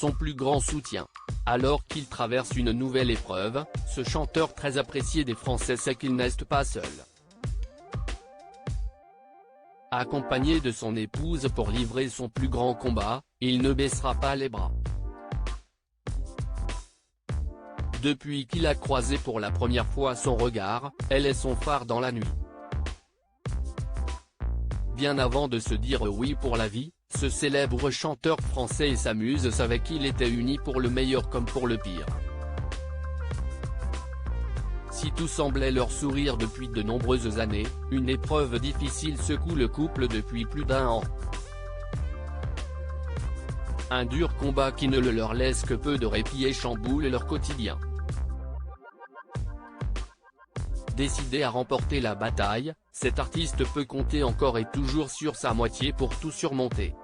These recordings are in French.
son plus grand soutien. Alors qu'il traverse une nouvelle épreuve, ce chanteur très apprécié des Français sait qu'il n'est pas seul. Accompagné de son épouse pour livrer son plus grand combat, il ne baissera pas les bras. Depuis qu'il a croisé pour la première fois son regard, elle est son phare dans la nuit. Bien avant de se dire oui pour la vie, ce célèbre chanteur français et sa muse savaient qu'il était uni pour le meilleur comme pour le pire. Si tout semblait leur sourire depuis de nombreuses années, une épreuve difficile secoue le couple depuis plus d'1 an. Un dur combat qui ne leur laisse que peu de répit et chamboule leur quotidien. Décidé à remporter la bataille, cet artiste peut compter encore et toujours sur sa moitié pour tout surmonter.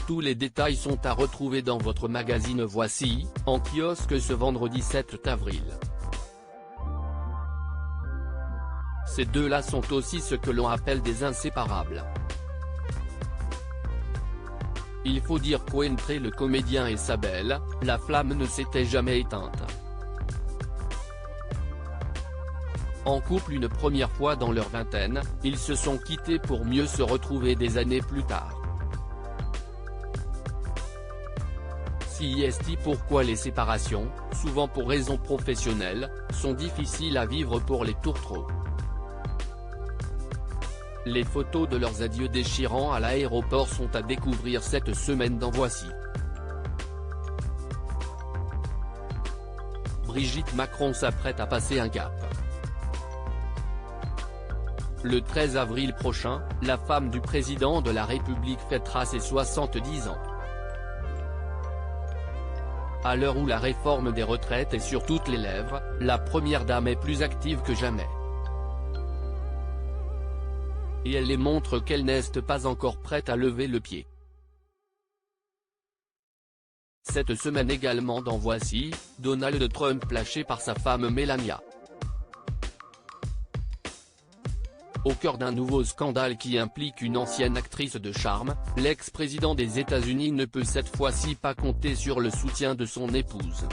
Tous les détails sont à retrouver dans votre magazine Voici, en kiosque ce vendredi 7 avril. Ces deux-là sont aussi ce que l'on appelle des inséparables. Il faut dire qu'entre le comédien et sa belle, la flamme ne s'était jamais éteinte. En couple une première fois dans leur vingtaine, ils se sont quittés pour mieux se retrouver des années plus tard. Si est pourquoi les séparations, souvent pour raisons professionnelles, sont difficiles à vivre pour les tourtereaux. Les photos de leurs adieux déchirants à l'aéroport sont à découvrir cette semaine dans Voici. Brigitte Macron s'apprête à passer un cap. Le 13 avril prochain, la femme du président de la République fêtera ses 70 ans. À l'heure où la réforme des retraites est sur toutes les lèvres, la première dame est plus active que jamais. Et elle les montre qu'elle n'est pas encore prête à lever le pied. Cette semaine également dans Voici, Donald Trump lâché par sa femme Melania. Au cœur d'un nouveau scandale qui implique une ancienne actrice de charme, l'ex-président des États-Unis ne peut cette fois-ci pas compter sur le soutien de son épouse.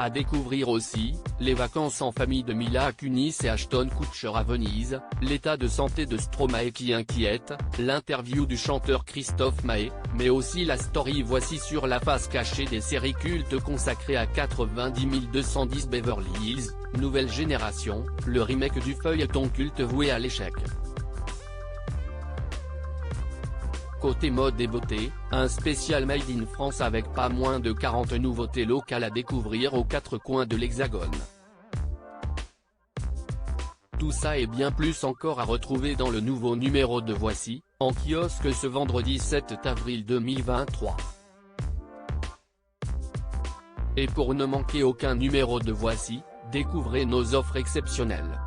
À découvrir aussi, les vacances en famille de Mila Kunis et Ashton Kutcher à Venise, l'état de santé de Stromae qui inquiète, l'interview du chanteur Christophe Maé, mais aussi la story Voici sur la face cachée des séries cultes consacrées à 90 210 Beverly Hills, Nouvelle Génération, le remake du feuilleton culte voué à l'échec. Côté mode et beauté, un spécial Made in France avec pas moins de 40 nouveautés locales à découvrir aux 4 coins de l'Hexagone. Tout ça et bien plus encore à retrouver dans le nouveau numéro de Voici, en kiosque ce vendredi 7 avril 2023. Et pour ne manquer aucun numéro de Voici, découvrez nos offres exceptionnelles.